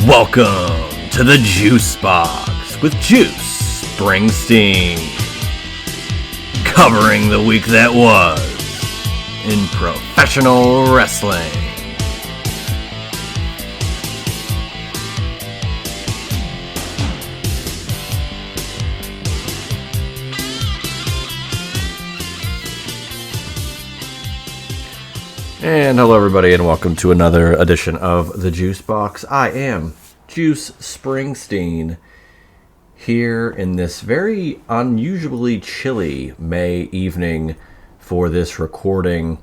Welcome to the Juice Box with Juice Springsteen, covering the week that was in professional wrestling. And hello everybody, and welcome to another edition of the Juice Box. I am Juice Springsteen, here in this very unusually chilly May evening for this recording.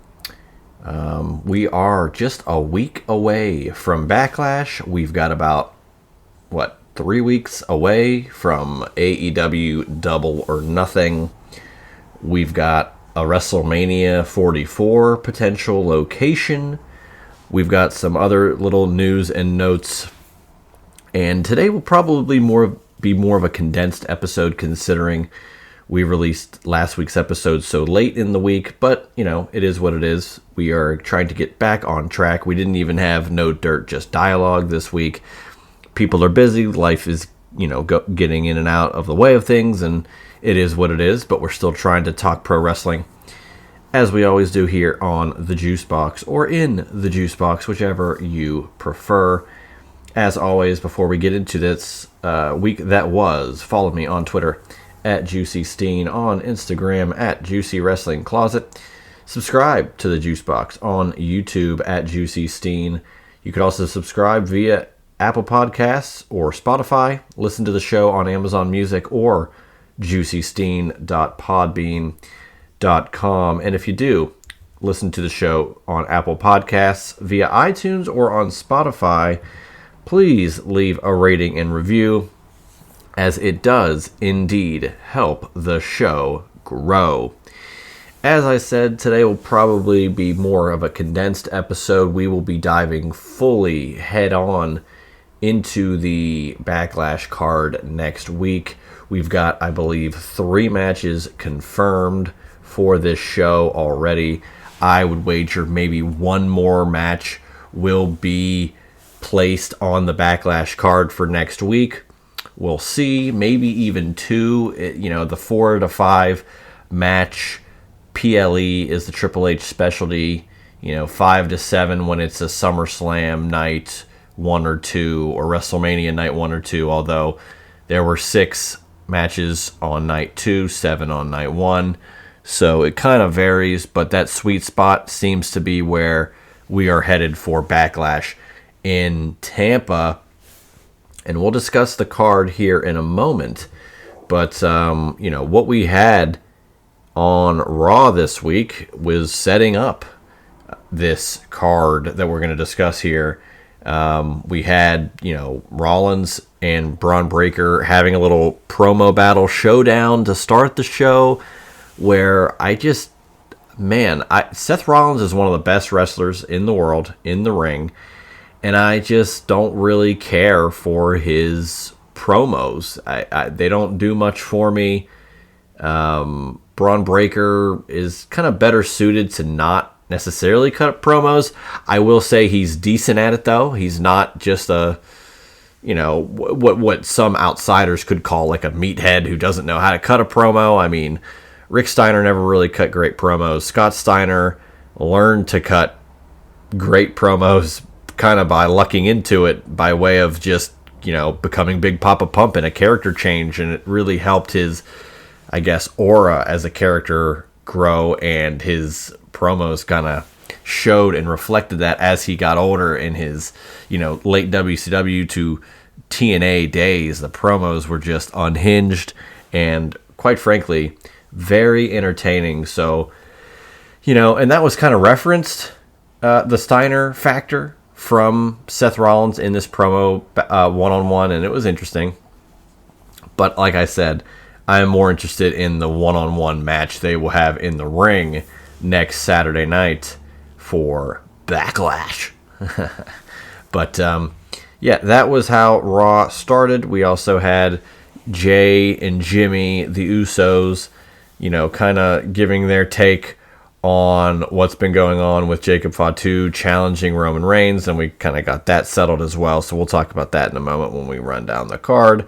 We are just a week away from Backlash. We've got about, 3 weeks away from AEW Double or Nothing. We've got a WrestleMania 44 potential location. We've got some other little news and notes. And today will probably be more of a condensed episode, considering we released last week's episode so late in the week. But, it is what it is. We are trying to get back on track. We didn't even have No Dirt, Just Dialogue this week. People are busy. Life is, getting in and out of the way of things, and it is what it is, but we're still trying to talk pro wrestling, as we always do here on the Juice Box, or in the Juice Box, whichever you prefer. As always, before we get into this week that was, follow me on Twitter at JuicySteen, on Instagram at Juicy Wrestling Closet. Subscribe to the Juice Box on YouTube at JuicySteen. You could also subscribe via Apple Podcasts or Spotify. Listen to the show on Amazon Music or JuicySteen.podbean.com. And if you do listen to the show on Apple Podcasts via iTunes or on Spotify, please leave a rating and review, as it does indeed help the show grow. As I said, today will probably be more of a condensed episode. We will be diving fully head on into the Backlash card next week. We've got, I believe, 3 matches confirmed for this show already. I would wager maybe one more match will be placed on the Backlash card for next week. We'll see. Maybe even 2. The 4 to 5 match PLE is the Triple H specialty. 5 to 7 when it's a SummerSlam night 1 or 2, or WrestleMania night 1 or 2, although there were 6 matches on night 2, 7 on night 1, so it kind of varies, but that sweet spot seems to be where we are headed for Backlash in Tampa, and we'll discuss the card here in a moment. But what we had on Raw this week was setting up this card that we're going to discuss here. We had, Rollins and Braun Breaker having a little promo battle showdown to start the show, where Seth Rollins is one of the best wrestlers in the world in the ring, and I just don't really care for his promos. They don't do much for me. Braun Breaker is kind of better suited to not necessarily cut promos. I will say he's decent at it, though. He's not just a, what some outsiders could call like a meathead who doesn't know how to cut a promo. I mean, Rick Steiner never really cut great promos. Scott Steiner learned to cut great promos kind of by lucking into it, by way of just, becoming Big Papa Pump in a character change, and it really helped his, I guess, aura as a character grow, and his promos kind of showed and reflected that as he got older in his, late WCW to TNA days. The promos were just unhinged and, quite frankly, very entertaining. So, and that was kind of referenced, the Steiner factor from Seth Rollins in this promo one-on-one, and it was interesting. But like I said, I am more interested in the one-on-one match they will have in the ring next Saturday night for Backlash. But that was how Raw started. We also had Jay and Jimmy, the Usos, kind of giving their take on what's been going on with Jacob Fatu challenging Roman Reigns, and we kind of got that settled as well. So we'll talk about that in a moment when we run down the card.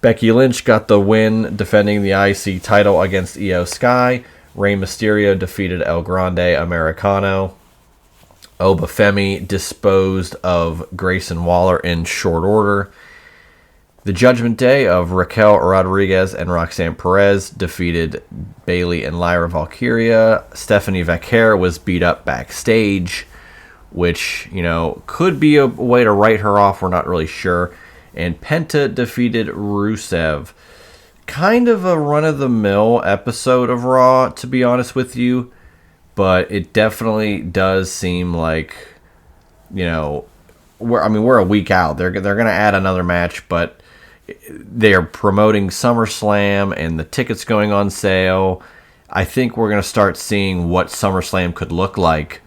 Becky Lynch got the win defending the IC title against Io Sky. Rey Mysterio defeated El Grande Americano. Oba Femi disposed of Grayson Waller in short order. The Judgment Day of Raquel Rodriguez and Roxanne Perez defeated Bayley and Lyra Valkyria. Stephanie Vaquer was beat up backstage, which, could be a way to write her off. We're not really sure. And Penta defeated Rusev. Kind of a run-of-the-mill episode of Raw, to be honest with you. But it definitely does seem like, we're a week out. They're going to add another match, but they're promoting SummerSlam and the tickets going on sale. I think we're going to start seeing what SummerSlam could look like.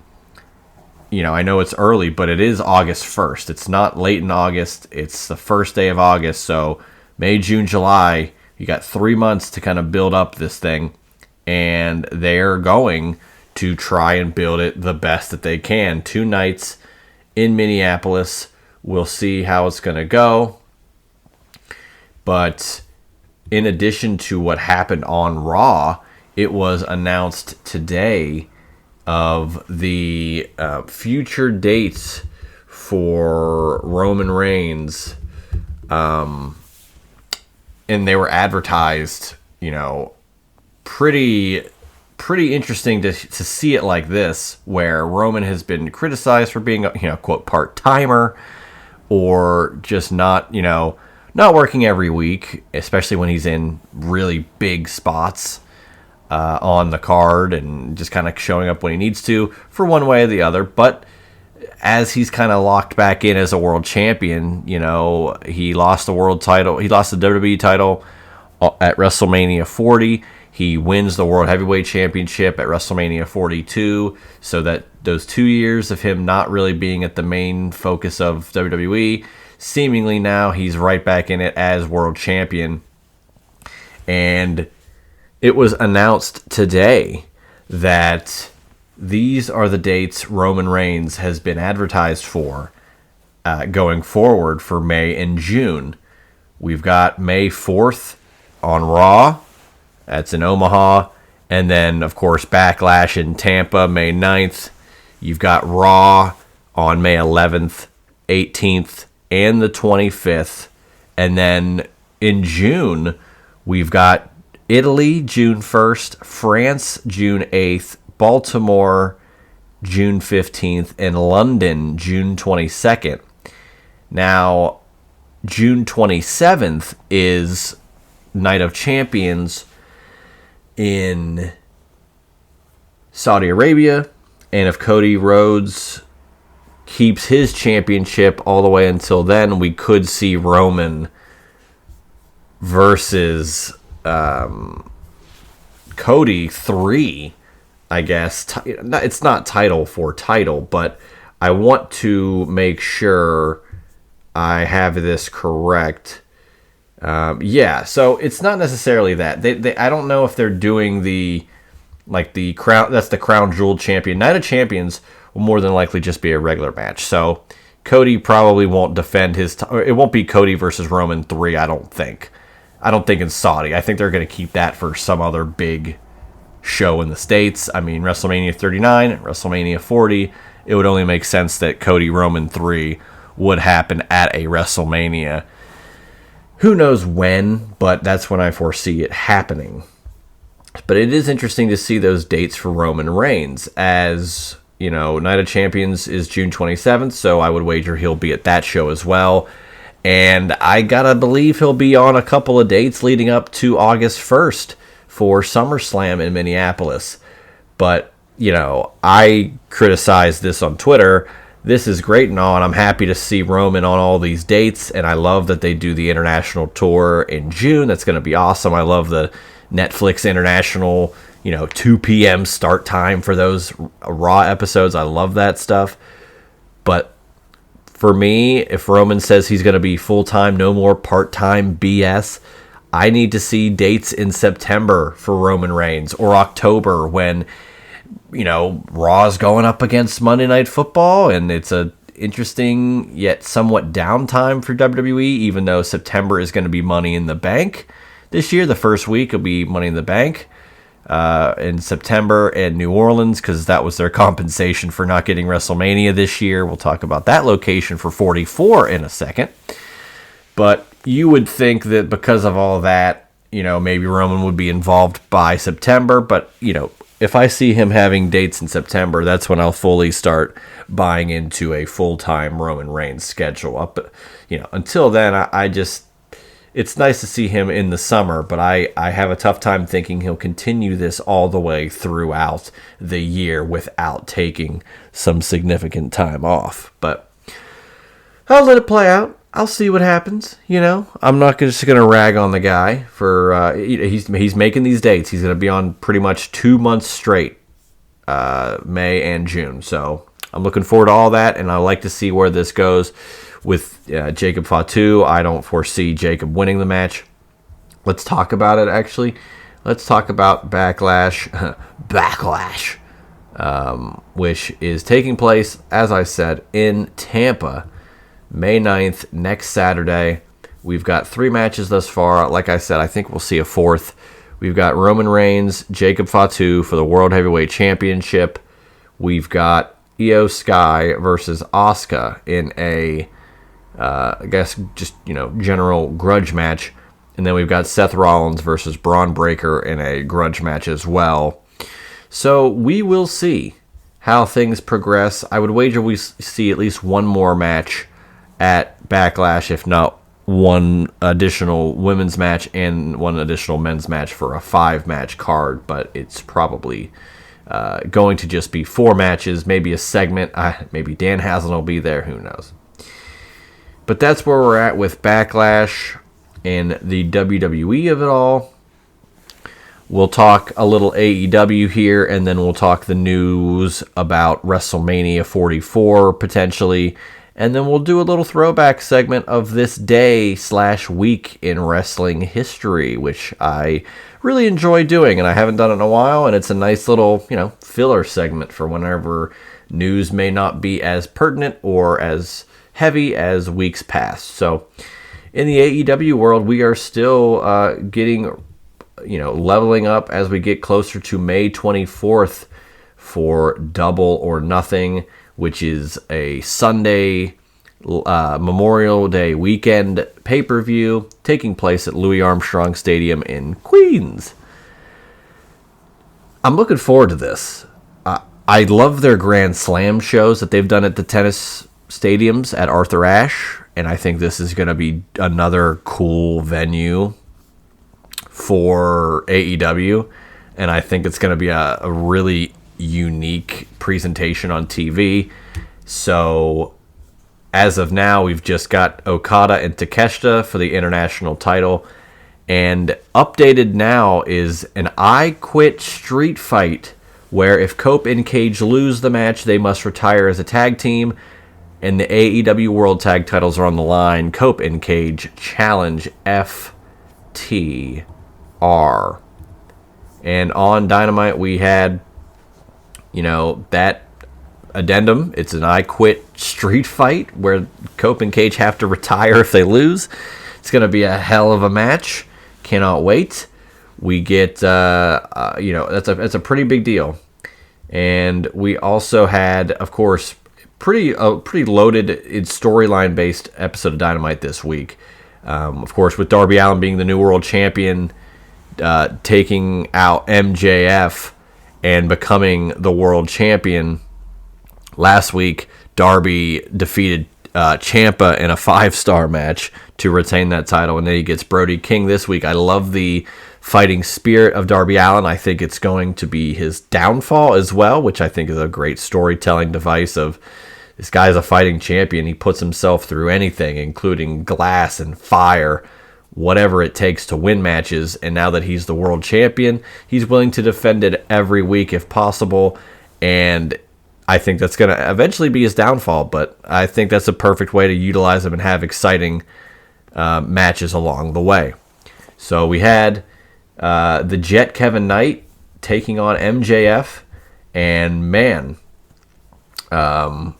I know it's early, but it is August 1st. It's not late in August. It's the first day of August. So May, June, July, you got 3 months to kind of build up this thing. And they're going to try and build it the best that they can. 2 nights in Minneapolis. We'll see how it's going to go. But in addition to what happened on Raw, it was announced today of the future dates for Roman Reigns. And they were advertised, pretty interesting to see it like this, where Roman has been criticized for being a, quote, part-timer, or just not working every week, especially when he's in really big spots on the card and just kind of showing up when he needs to for one way or the other. But as he's kind of locked back in as a world champion, he lost the world title. He lost the WWE title at WrestleMania 40. He wins the World Heavyweight Championship at WrestleMania 42. So that those 2 years of him not really being at the main focus of WWE, seemingly now he's right back in it as world champion. And it was announced today that these are the dates Roman Reigns has been advertised for going forward for May and June. We've got May 4th on Raw. That's in Omaha. And then, of course, Backlash in Tampa, May 9th. You've got Raw on May 11th, 18th, and the 25th. And then in June, we've got Italy, June 1st, France, June 8th, Baltimore, June 15th, and London, June 22nd. Now, June 27th is Night of Champions in Saudi Arabia. And if Cody Rhodes keeps his championship all the way until then, we could see Roman versus Cody 3, I guess. It's not title for title, but I want to make sure I have this correct. So it's not necessarily that. They I don't know if they're doing the crown. That's the crown jewel champion. Night of Champions will more than likely just be a regular match. So Cody probably won't defend his. It won't be Cody versus Roman 3. I don't think in Saudi. I think they're going to keep that for some other big show in the States. I mean, WrestleMania 39, WrestleMania 40. It would only make sense that Cody Roman 3 would happen at a WrestleMania. Who knows when, but that's when I foresee it happening. But it is interesting to see those dates for Roman Reigns. As, Night of Champions is June 27th, so I would wager he'll be at that show as well. And I gotta believe he'll be on a couple of dates leading up to August 1st for SummerSlam in Minneapolis. But, I criticized this on Twitter. This is great and all, and I'm happy to see Roman on all these dates, and I love that they do the international tour in June. That's going to be awesome. I love the Netflix international, 2 p.m. start time for those Raw episodes. I love that stuff. But for me, if Roman says he's going to be full-time, no more part-time BS, I need to see dates in September for Roman Reigns or October when Raw's going up against Monday Night Football, and it's a interesting yet somewhat downtime for WWE, even though September is going to be Money in the Bank this year. The first week will be Money in the Bank in September in New Orleans, because that was their compensation for not getting WrestleMania this year. We'll talk about that location for 44 in a second. But you would think that because of all that, maybe Roman would be involved by September. But, if I see him having dates in September, that's when I'll fully start buying into a full-time Roman Reigns schedule. Until then, it's nice to see him in the summer, but I have a tough time thinking he'll continue this all the way throughout the year without taking some significant time off. But I'll let it play out. I'll see what happens. I'm not just going to rag on the guy for he's making these dates. He's going to be on pretty much 2 months straight, May and June. So I'm looking forward to all that, and I like to see where this goes with Jacob Fatu. I don't foresee Jacob winning the match. Let's talk about it. Actually, let's talk about Backlash, which is taking place, as I said, in Tampa. May 9th, next Saturday. We've got 3 matches thus far. Like I said, I think we'll see a 4th. We've got Roman Reigns, Jacob Fatu for the World Heavyweight Championship. We've got Io Sky versus Asuka in a, general grudge match. And then we've got Seth Rollins versus Braun Breaker in a grudge match as well. So we will see how things progress. I would wager we see at least one more match at Backlash, if not one additional women's match and one additional men's match for a 5-match card, but it's probably going to just be 4 matches, maybe a segment. Maybe Dan Haslam will be there, who knows. But that's where we're at with Backlash and the WWE of it all. We'll talk a little AEW here, and then we'll talk the news about WrestleMania 44 potentially. And then we'll do a little throwback segment of this day/week in wrestling history, which I really enjoy doing, and I haven't done it in a while, and it's a nice little, filler segment for whenever news may not be as pertinent or as heavy as weeks past. So in the AEW world, we are still getting, leveling up as we get closer to May 24th for Double or Nothing, which is a Sunday Memorial Day weekend pay-per-view taking place at Louis Armstrong Stadium in Queens. I'm looking forward to this. I love their Grand Slam shows that they've done at the tennis stadiums at Arthur Ashe, and I think this is going to be another cool venue for AEW, and I think it's going to be a really unique presentation on TV. So as of now, we've just got Okada and Takeshita for the international title, and updated now is an I Quit street fight where if Cope and Cage lose the match, they must retire as a tag team, and the AEW World Tag titles are on the line. Cope and Cage challenge FTR. And on Dynamite, we had that addendum. It's an I Quit street fight where Cope and Cage have to retire if they lose. It's going to be a hell of a match. Cannot wait. We get, that's a pretty big deal. And we also had, of course, pretty loaded storyline based episode of Dynamite this week. Of course, with Darby Allin being the new world champion, taking out MJF and becoming the world champion. Last week, Darby defeated Ciampa in a 5-star match to retain that title, and then he gets Brody King this week. I love the fighting spirit of Darby Allin. I think it's going to be his downfall as well, which I think is a great storytelling device of this guy's a fighting champion. He puts himself through anything, including glass and fire, whatever it takes to win matches, and now that he's the world champion, he's willing to defend it every week if possible, and I think that's going to eventually be his downfall, but I think that's a perfect way to utilize him and have exciting matches along the way. So we had the Jet Kevin Knight taking on MJF, And man, the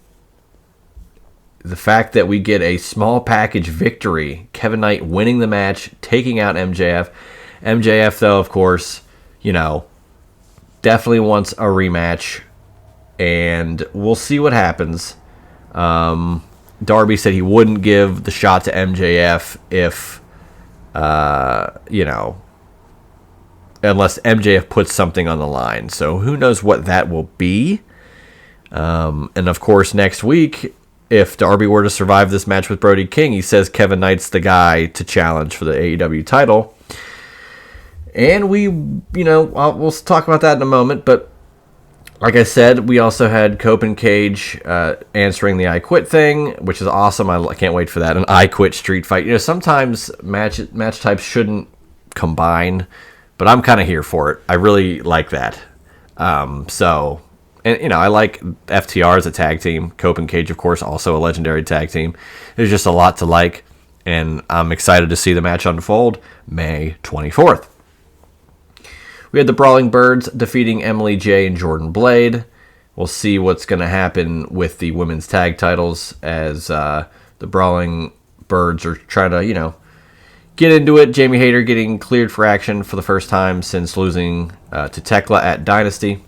fact that we get a small package victory, Kevin Knight winning the match, taking out MJF. MJF, though, of course, definitely wants a rematch, and we'll see what happens. Darby said he wouldn't give the shot to MJF if, unless MJF puts something on the line. So who knows what that will be. And of course, next week, if Darby were to survive this match with Brody King, he says Kevin Knight's the guy to challenge for the AEW title. And we'll talk about that in a moment, but like I said, we also had Cope and Cage answering the I Quit thing, which is awesome. I can't wait for that. An I Quit street fight. Sometimes match types shouldn't combine, but I'm kind of here for it. I really like that. I like FTR as a tag team. Cope and Cage, of course, also a legendary tag team. There's just a lot to like, and I'm excited to see the match unfold May 24th. We had the Brawling Birds defeating Emily J and Jordan Blade. We'll see what's going to happen with the women's tag titles as the Brawling Birds are trying to, get into it. Jamie Hayter getting cleared for action for the first time since losing to Tekla at Dynasty.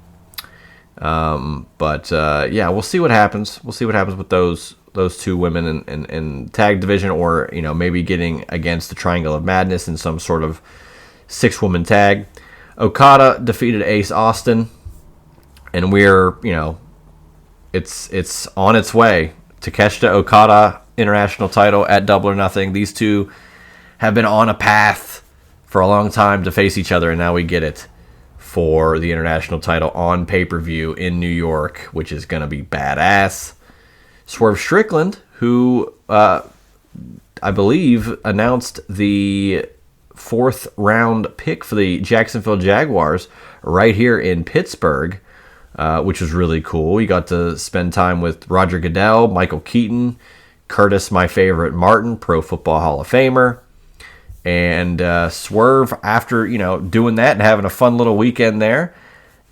We'll see what happens. We'll see what happens with those two women in tag division, or maybe getting against the Triangle of Madness in some sort of 6-woman tag. Okada defeated Ace Austin, and we're it's on its way. Takeshita Okada international title at Double or Nothing. These two have been on a path for a long time to face each other, and now we get it for the international title on pay-per-view in New York, which is going to be badass. Swerve Strickland, who I believe announced the 4th round pick for the Jacksonville Jaguars right here in Pittsburgh, which was really cool. He got to spend time with Roger Goodell, Michael Keaton, Curtis, my favorite, Martin, Pro Football Hall of Famer. And Swerve, after doing that and having a fun little weekend there,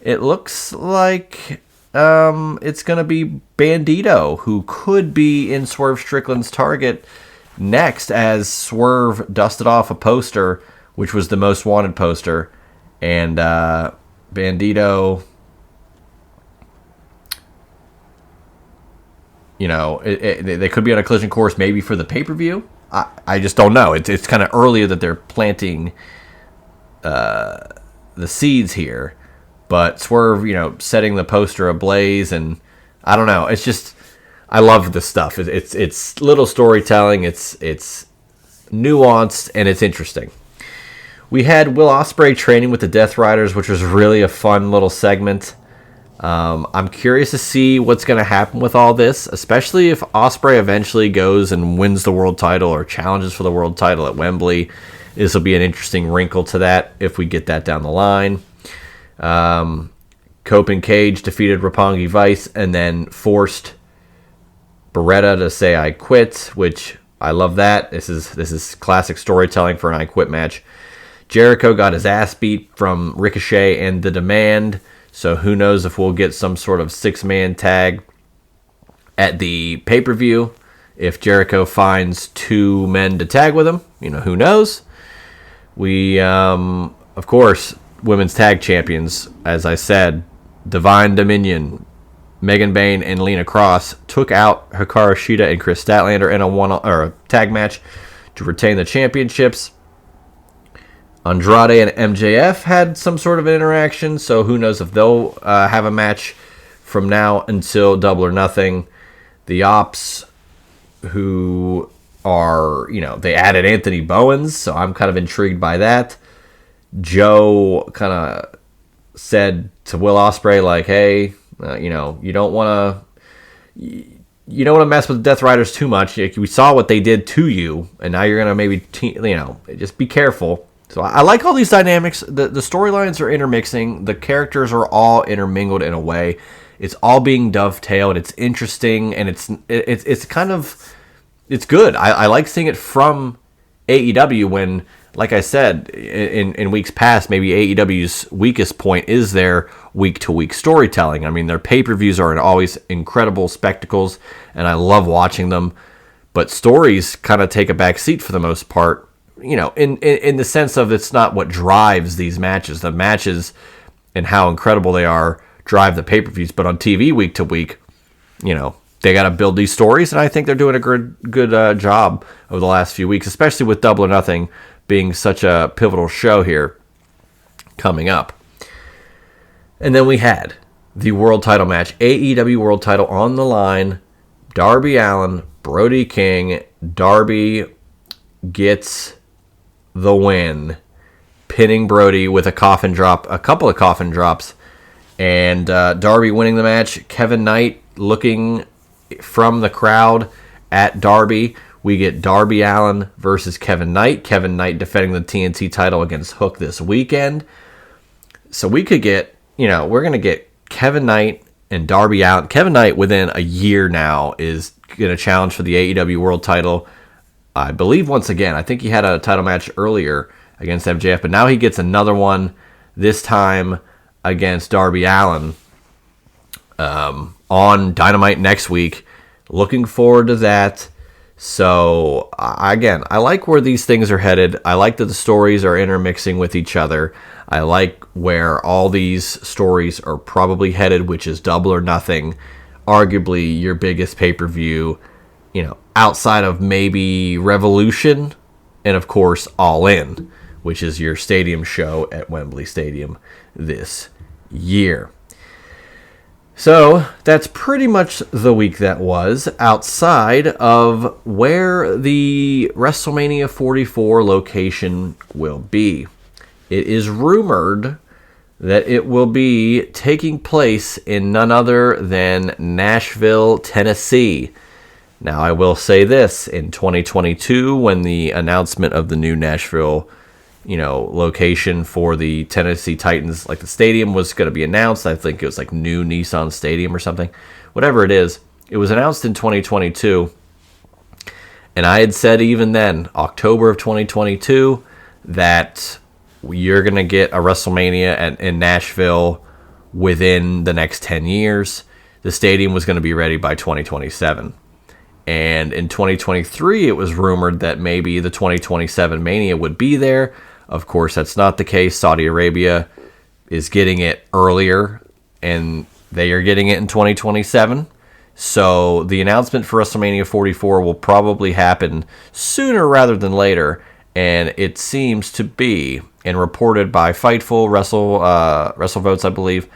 it looks like it's going to be Bandito, who could be in Swerve Strickland's target next, as Swerve dusted off a poster, which was the most wanted poster, and Bandito, they could be on a collision course maybe for the pay-per-view. I just don't know. It's kind of earlier that they're planting the seeds here, but Swerve, setting the poster ablaze, and I don't know. It's just, I love this stuff. It's little storytelling. It's nuanced, and it's interesting. We had Will Ospreay training with the Death Riders, which was really a fun little segment. I'm curious to see what's going to happen with all this, especially if Ospreay eventually goes and wins the world title or challenges for the world title at Wembley. This will be an interesting wrinkle to that if we get that down the line. Cope and Cage defeated Roppongi Vice and then forced Beretta to say I quit, which I love that. This is classic storytelling for an I quit match. Jericho got his ass beat from Ricochet and The Demand, so who knows if we'll get some sort of 6-man tag at the pay-per-view. If Jericho finds 2 men to tag with him, who knows? We, of course, women's tag champions, as I said, Divine Dominion, Megan Bayne and Lena Cross took out Hikaru Shida and Chris Statlander in a tag match to retain the championships. Andrade and MJF had some sort of an interaction, so who knows if they'll have a match from now until Double or Nothing. The Ops, who are, they added Anthony Bowens, so I'm kind of intrigued by that. Joe kind of said to Will Ospreay, like, hey, you don't want to mess with the Death Riders too much. We saw what they did to you, and now you're going to maybe, just be careful. So I like all these dynamics. The storylines are intermixing. The characters are all intermingled in a way. It's all being dovetailed. It's interesting, and it's kind of, it's good. I like seeing it from AEW when like I said, in weeks past, maybe AEW's weakest point is their week-to-week storytelling. I mean, their pay-per-views are always incredible spectacles, and I love watching them. But stories kind of take a back seat for the most part, in the sense of it's not what drives these matches. The matches and how incredible they are drive the pay-per-views. But on TV week to week, they got to build these stories, and I think they're doing a good job over the last few weeks, especially with Double or Nothing being such a pivotal show here coming up. And then we had the world title match, AEW world title on the line, Darby Allin, Brody King. Darby gets the win, pinning Brody with a couple of coffin drops, and Darby winning the match. Kevin Knight looking from the crowd at Darby. We get Darby Allin versus Kevin Knight. Kevin Knight defending the TNT title against Hook this weekend. So we could get, we're going to get Kevin Knight and Darby Allin. Kevin Knight within a year now is going to challenge for the AEW world title. I believe once again, I think he had a title match earlier against MJF, but now he gets another one, this time against Darby Allin on Dynamite next week. Looking forward to that. So, again, I like where these things are headed. I like that the stories are intermixing with each other. I like where all these stories are probably headed, which is Double or Nothing, arguably your biggest pay-per-view, outside of maybe Revolution, and of course All In, which is your stadium show at Wembley Stadium this year. So that's pretty much the week that was, outside of where the WrestleMania 44 location will be. It is rumored that it will be taking place in none other than Nashville, Tennessee. Now, I will say this, in 2022, when the announcement of the new Nashville, location for the Tennessee Titans, like the stadium was going to be announced. I think it was like new Nissan Stadium or something. Whatever it is, it was announced in 2022. And I had said even then, October of 2022, that you're going to get a WrestleMania in Nashville within the next 10 years. The stadium was going to be ready by 2027. And in 2023, it was rumored that maybe the 2027 Mania would be there. Of course, that's not the case. Saudi Arabia is getting it earlier, and they are getting it in 2027. So the announcement for WrestleMania 44 will probably happen sooner rather than later. And it seems to be, and reported by Fightful, WrestleVotes, I believe,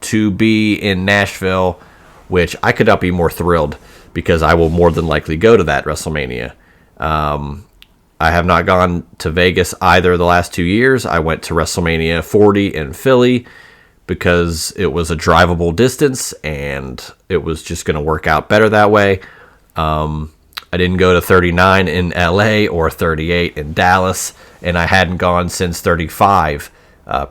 to be in Nashville, which I could not be more thrilled, because I will more than likely go to that WrestleMania. I have not gone to Vegas either the last 2 years. I went to WrestleMania 40 in Philly because it was a drivable distance, and it was just going to work out better that way. I didn't go to 39 in LA or 38 in Dallas, and I hadn't gone since 35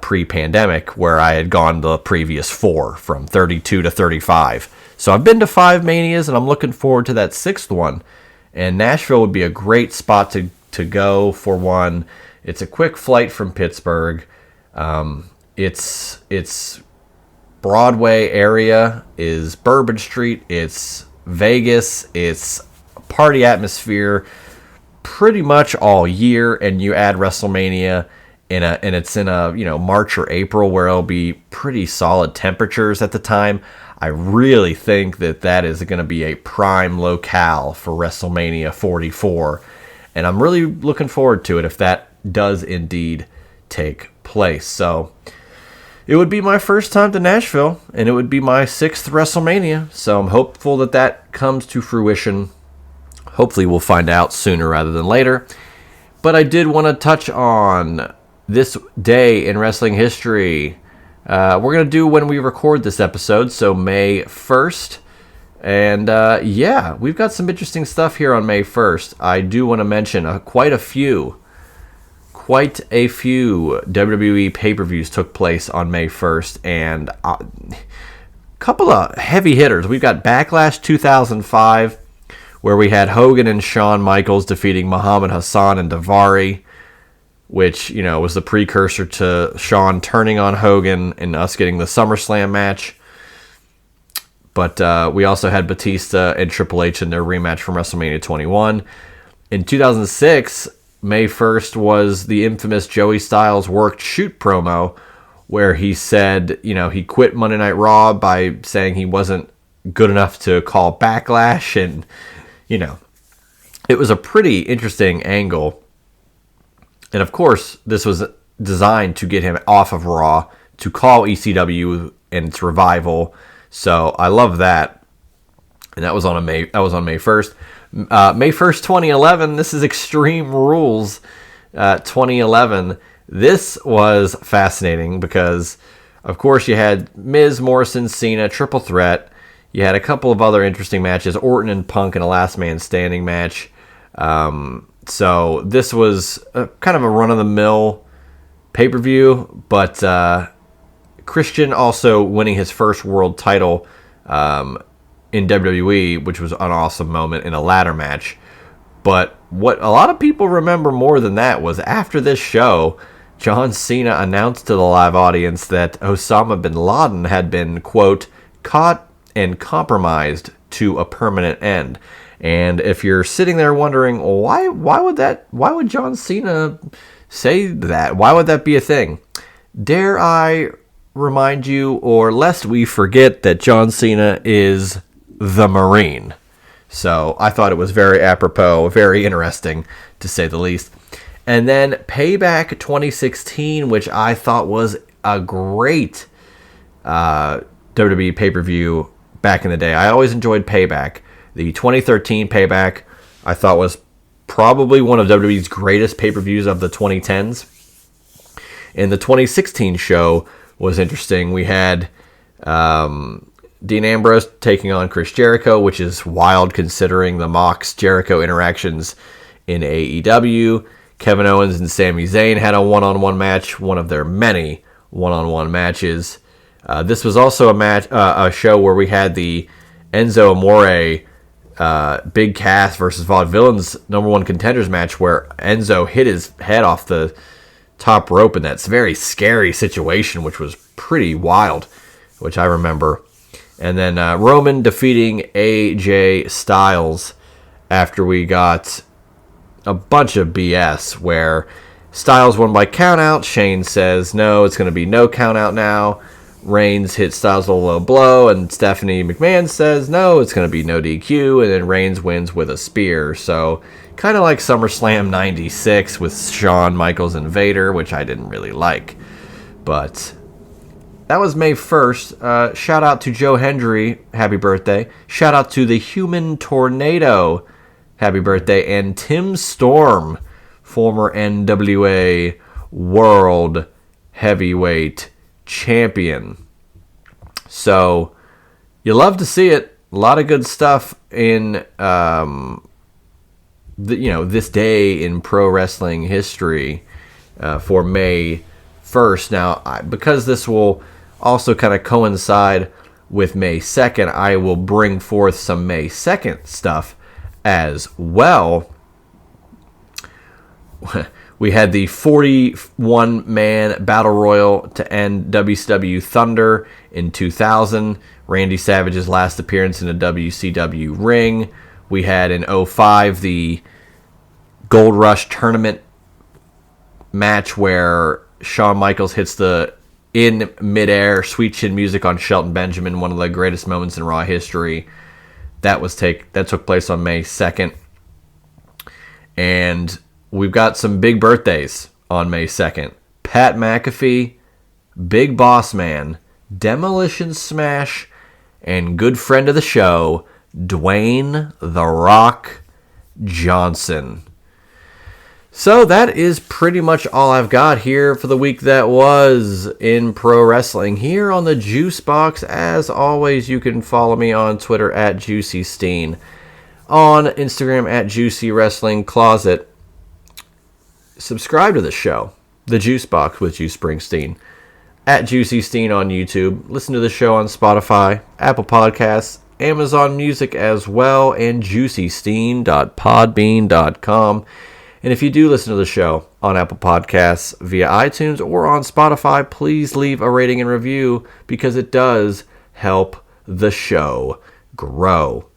pre-pandemic, where I had gone the previous 4, from 32 to 35. So I've been to 5 Manias, and I'm looking forward to that 6th one. And Nashville would be a great spot to go for one. It's a quick flight from Pittsburgh. It's Broadway area is Bourbon Street. It's Vegas. It's party atmosphere pretty much all year. And you add WrestleMania and it's in a March or April, where it'll be pretty solid temperatures at the time. I really think that is going to be a prime locale for WrestleMania 44. And I'm really looking forward to it if that does indeed take place. So it would be my first time to Nashville, and it would be my 6th WrestleMania. So I'm hopeful that comes to fruition. Hopefully we'll find out sooner rather than later. But I did want to touch on this day in wrestling history. We're going to do when we record this episode, so May 1st. And we've got some interesting stuff here on May 1st. I do want to mention quite a few WWE pay-per-views took place on May 1st. And a couple of heavy hitters. We've got Backlash 2005, where we had Hogan and Shawn Michaels defeating Muhammad Hassan and Daivari. which, was the precursor to Shawn turning on Hogan and us getting the SummerSlam match. But we also had Batista and Triple H in their rematch from WrestleMania 21. In 2006, May 1st was the infamous Joey Styles worked shoot promo where he said, he quit Monday Night Raw by saying he wasn't good enough to call Backlash. And, it was a pretty interesting angle. And, of course, this was designed to get him off of Raw to call ECW and its revival. So I love that. And that was on May 1st. May 1st, 2011, this is Extreme Rules 2011. This was fascinating because, of course, you had Miz, Morrison, Cena, Triple Threat. You had a couple of other interesting matches, Orton and Punk in a last man standing match. So this was kind of a run-of-the-mill pay-per-view, but Christian also winning his first world title in WWE, which was an awesome moment in a ladder match. But what a lot of people remember more than that was after this show, John Cena announced to the live audience that Osama bin Laden had been, quote, caught and compromised to a permanent end. And if you're sitting there wondering, why would John Cena say that? Why would that be a thing? Dare I remind you, or lest we forget, that John Cena is the Marine. So I thought it was very apropos, very interesting, to say the least. And then Payback 2016, which I thought was a great WWE pay-per-view back in the day. I always enjoyed Payback. The 2013 Payback I thought was probably one of WWE's greatest pay-per-views of the 2010s. And the 2016 show was interesting. We had Dean Ambrose taking on Chris Jericho, which is wild considering the Mox Jericho interactions in AEW. Kevin Owens and Sami Zayn had a one-on-one match, one of their many one-on-one matches. This was also a show where we had the Enzo Amore Big Cass versus Vaudevillains #1 contenders match, where Enzo hit his head off the top rope in that very scary situation, which was pretty wild, which I remember. And then Roman defeating AJ Styles after we got a bunch of BS where Styles won by countout. Shane says, no, it's going to be no countout now. Reigns hits Styles with a low blow, and Stephanie McMahon says, no, it's going to be no DQ, and then Reigns wins with a spear. So kind of like SummerSlam 96 with Shawn Michaels and Vader, which I didn't really like. But that was May 1st. Shout out to Joe Hendry, happy birthday. Shout out to the Human Tornado, happy birthday. And Tim Storm, former NWA World Heavyweight Champion. So you love to see it. A lot of good stuff in this day in pro wrestling history for May 1st. Now, because this will also kind of coincide with May 2nd, I will bring forth some May 2nd stuff as well. We had the 41-man Battle Royal to end WCW Thunder in 2000. Randy Savage's last appearance in a WCW ring. We had in 2005 the Gold Rush tournament match where Shawn Michaels hits the in midair sweet chin music on Shelton Benjamin, one of the greatest moments in Raw history. That took place on May 2nd. And we've got some big birthdays on May 2nd. Pat McAfee, Big Boss Man, Demolition Smash, and good friend of the show, Dwayne The Rock Johnson. So that is pretty much all I've got here for the week that was in pro wrestling here on the Juice Box. As always, you can follow me on Twitter at JuicySteen, on Instagram at Juicy Wrestling Closet. Subscribe to the show, The Juice Box with Juice Springsteen, at Juicy Steen on YouTube. Listen to the show on Spotify, Apple Podcasts, Amazon Music as well, and juicysteen.podbean.com. And if you do listen to the show on Apple Podcasts via iTunes or on Spotify, please leave a rating and review because it does help the show grow.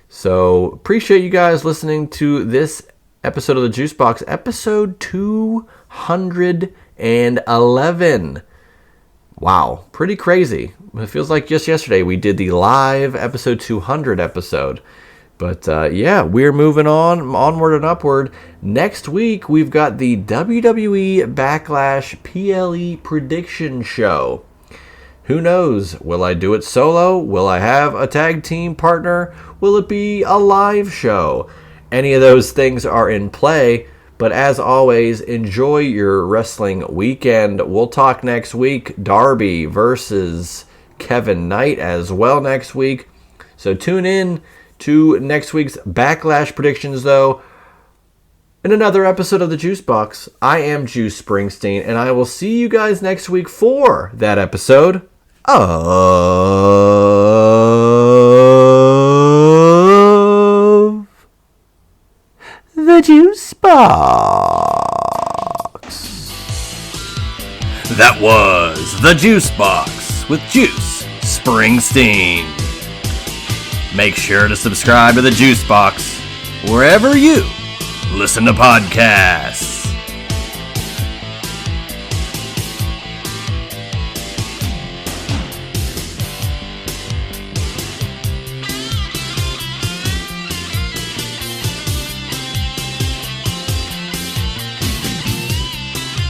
So appreciate you guys listening to this episode of the Juice Box, episode 211. Wow, pretty crazy. It feels like just yesterday we did the live episode 200 episode. But yeah, we're moving onward and upward. Next week, we've got the WWE Backlash PLE prediction show. Who knows? Will I do it solo? Will I have a tag team partner? Will it be a live show? Any of those things are in play. But as always, enjoy your wrestling weekend. We'll talk next week. Darby versus Kevin Knight as well next week. So tune in to next week's Backlash predictions, though. In another episode of the Juice Box, I am Juice Springsteen, and I will see you guys next week for that episode of the Juice Box. That was the Juice Box with Juice Springsteen. Make sure to subscribe to the Juice Box wherever you listen to podcasts.